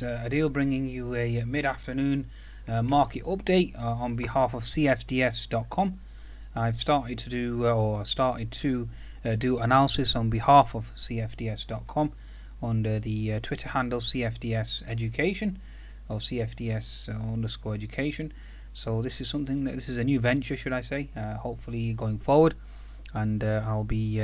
it's Adil bringing you a mid-afternoon market update on behalf of CFDS.com. I've started to do analysis on behalf of CFDS.com under the Twitter handle CFDS Education or CFDS_education. So this is this is a new venture, should I say, hopefully going forward, and I'll be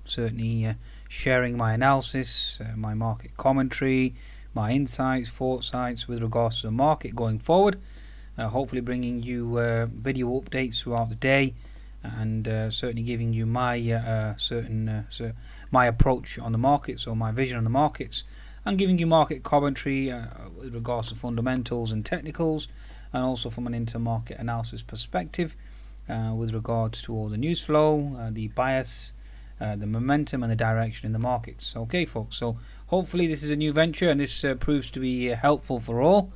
certainly sharing my analysis, my market commentary, my insights, foresights with regards to the market going forward, hopefully bringing you video updates throughout the day, and certainly giving you my my approach on the markets, or my vision on the markets, and giving you market commentary with regards to fundamentals and technicals, and also from an intermarket analysis perspective with regards to all the news flow, the bias, the momentum, and the direction in the markets. Okay, folks, so hopefully this is a new venture, and this proves to be helpful for all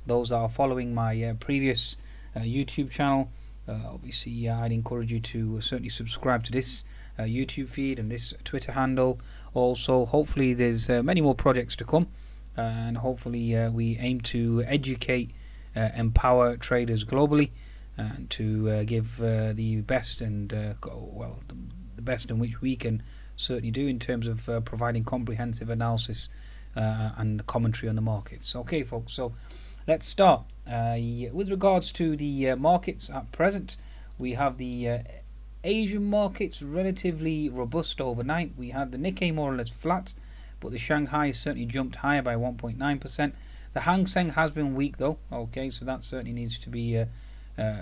those that are following my previous YouTube channel. Obviously, I'd encourage you to certainly subscribe to this YouTube feed and this Twitter handle. Also, hopefully there's many more projects to come, and hopefully we aim to educate, empower traders globally, and to give the best and the best in which we can certainly do in terms of providing comprehensive analysis and commentary on the markets. Okay, folks, so let's start. With regards to the markets at present, we have the Asian markets relatively robust overnight. We had the Nikkei more or less flat, but the Shanghai certainly jumped higher by 1.9%. The Hang Seng has been weak though. Okay, so that certainly needs to be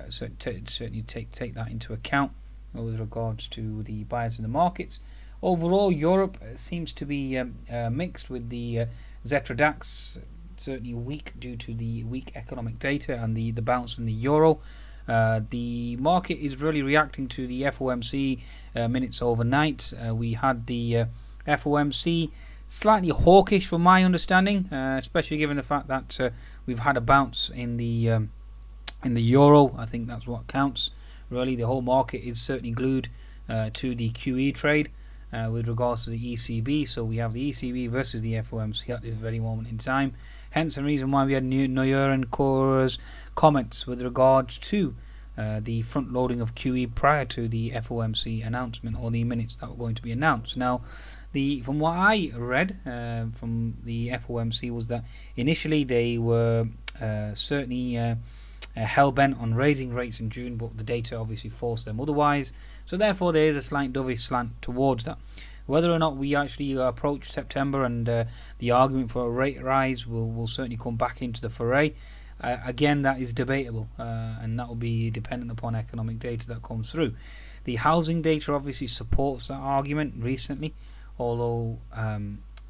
certainly take that into account with regards to the bias in the markets. Overall, Europe seems to be mixed, with the Xetra DAX certainly weak due to the weak economic data and the bounce in the euro. The market is really reacting to the FOMC minutes overnight. We had the FOMC slightly hawkish, from my understanding, especially given the fact that we've had a bounce in the euro. I think that's what counts. Really, the whole market is certainly glued to the QE trade with regards to the ECB. So we have the ECB versus the FOMC at this very moment in time. Hence the reason why we had Neuer and Cora's comments with regards to the front loading of QE prior to the FOMC announcement, or the minutes that were going to be announced. Now, from what I read from the FOMC was that initially they were certainly hell-bent on raising rates in June, but the data obviously forced them otherwise. So therefore there is a slight dovish slant towards that. Whether or not we actually approach September and the argument for a rate rise will certainly come back into the foray, again, that is debatable, and that will be dependent upon economic data that comes through. The housing data obviously supports that argument recently, although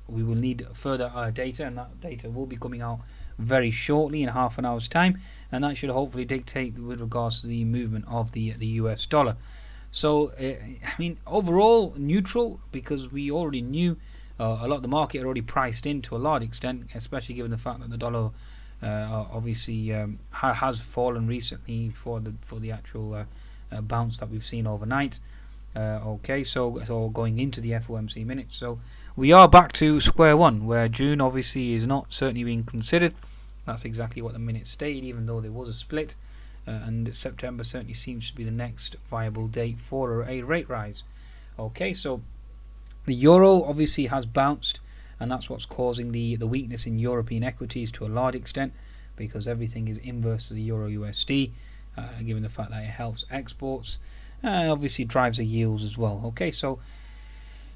we will need further data, and that data will be coming out very shortly in half an hour's time, and that should hopefully dictate with regards to the movement of the US dollar. So I mean, overall neutral, because we already knew a lot of the market had already priced in to a large extent, especially given the fact that the dollar obviously has fallen recently for the actual bounce that we've seen overnight. Okay, so going into the FOMC minutes, so we are back to square one, where June obviously is not certainly being considered. That's exactly what the minutes stated, even though there was a split, and September certainly seems to be the next viable date for a rate rise. Okay, so the euro obviously has bounced, and that's what's causing the weakness in European equities to a large extent, because everything is inverse to the euro USD, given the fact that it helps exports, obviously drives the yields as well. Okay, so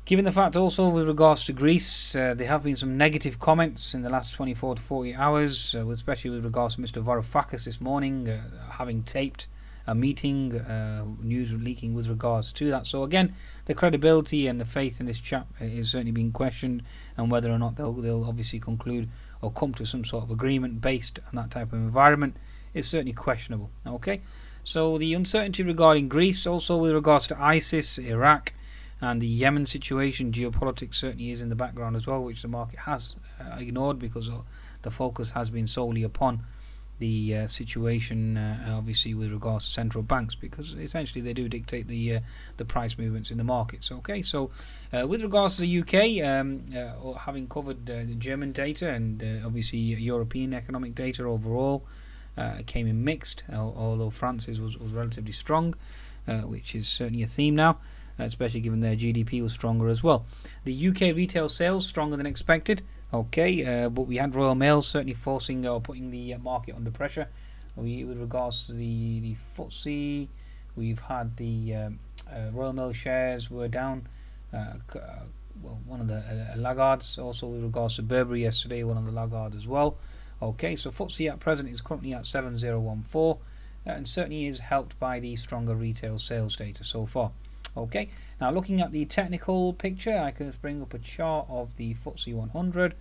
given the fact also with regards to Greece, there have been some negative comments in the last 24 to 48 hours, especially with regards to Mr. Varoufakis this morning having taped a meeting, news leaking with regards to that. So again, the credibility and the faith in this chap is certainly being questioned, and whether or not they'll obviously conclude or come to some sort of agreement based on that type of environment is certainly questionable. Okay, so the uncertainty regarding Greece, also with regards to ISIS, Iraq, and the Yemen situation, geopolitics certainly is in the background as well, which the market has ignored, because the focus has been solely upon the situation, obviously with regards to central banks, because essentially they do dictate the price movements in the markets. Okay, so with regards to the UK, having covered the German data and obviously European economic data overall, came in mixed, although France's was relatively strong, which is certainly a theme now, especially given their GDP was stronger as well. The UK retail sales stronger than expected. Okay, but we had Royal Mail certainly forcing or putting the market under pressure. With regards to the FTSE, we've had the Royal Mail shares were down. Well, one of the laggards, also with regards to Burberry yesterday, one of the laggards as well. Okay, so FTSE at present is currently at 7014, and certainly is helped by the stronger retail sales data so far. Okay, now looking at the technical picture, I can bring up a chart of the FTSE 100.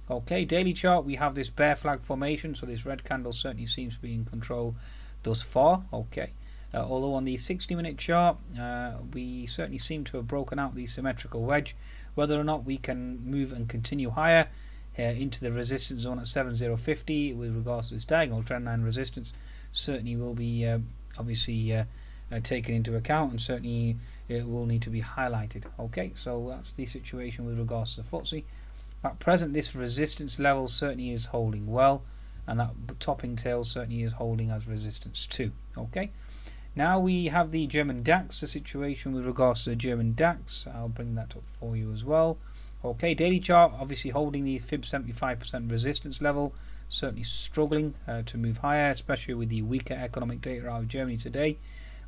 Okay, daily chart, we have this bear flag formation, so this red candle certainly seems to be in control thus far. Okay, although on the 60-minute chart, we certainly seem to have broken out the symmetrical wedge. Whether or not we can move and continue higher into the resistance zone at 7050 with regards to this diagonal trendline resistance certainly will be obviously taken into account, and certainly it will need to be highlighted. Okay, so that's the situation with regards to the FTSE. At present, this resistance level certainly is holding well, and that topping tail certainly is holding as resistance too. Okay, now we have the German DAX, the situation with regards to the German DAX. I'll bring that up for you as well. Okay, daily chart obviously holding the fib 75% resistance level, certainly struggling to move higher, especially with the weaker economic data out of Germany today,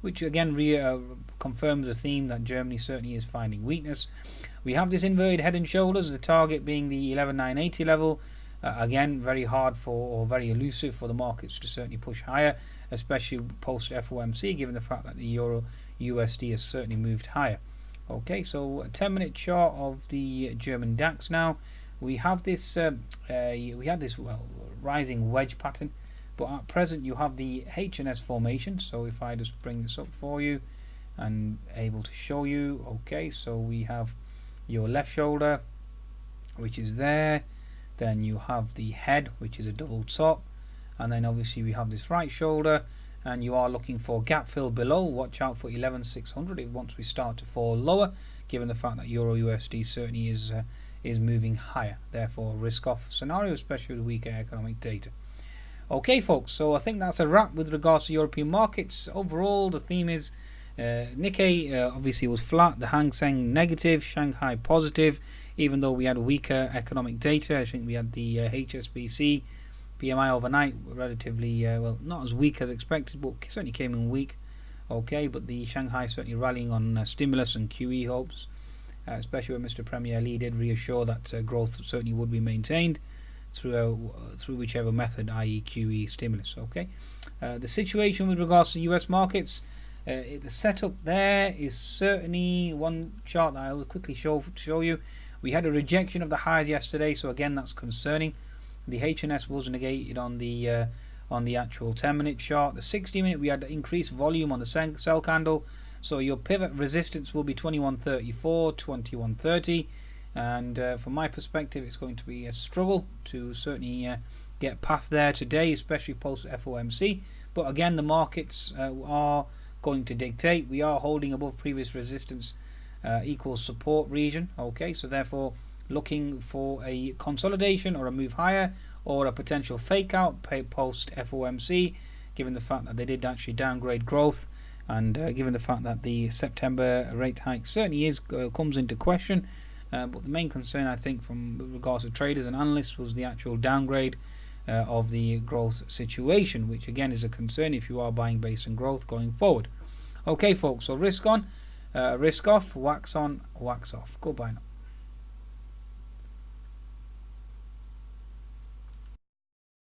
which again confirms the theme that Germany certainly is finding weakness. We have this inverted head and shoulders, the target being the 11980 level. Again, very hard or very elusive for the markets to certainly push higher, especially post FOMC, given the fact that the Euro USD has certainly moved higher. Okay, so a 10-minute chart of the German DAX now. We have this rising wedge pattern, but at present you have the H&S formation. So if I just bring this up for you and able to show you, okay, so we have your left shoulder, which is there, then you have the head, which is a double top, and then obviously we have this right shoulder, and you are looking for gap fill below. Watch out for 11600 once we start to fall lower, given the fact that Euro USD certainly is moving higher, therefore risk off scenario, especially with weaker economic data. Okay folks, so I think that's a wrap with regards to European markets. Overall the theme is Nikkei obviously was flat, the Hang Seng negative, Shanghai positive, even though we had weaker economic data. I think we had the HSBC PMI overnight relatively well, not as weak as expected, but certainly came in weak. Okay, but the Shanghai certainly rallying on stimulus and QE hopes, especially when Mr. Premier Lee did reassure that growth certainly would be maintained through whichever method, i.e. QE stimulus. Okay, the situation with regards to US markets, the setup there is certainly one chart that I will quickly show you. We had a rejection of the highs yesterday, so again that's concerning. The H&S was negated on the actual 10-minute chart. The 60-minute we had increased volume on the sell candle, so your pivot resistance will be 2134, 2130, and from my perspective it's going to be a struggle to certainly get past there today, especially post FOMC. But again, the markets are going to dictate. We are holding above previous resistance equals support region. Okay, so therefore looking for a consolidation or a move higher, or a potential fake out post FOMC, given the fact that they did actually downgrade growth, and given the fact that the September rate hike certainly comes into question. But the main concern, I think, from regards to traders and analysts was the actual downgrade of the growth situation, which again is a concern if you are buying based on growth going forward. Okay folks, so risk on, risk off, wax on, wax off. Goodbye now.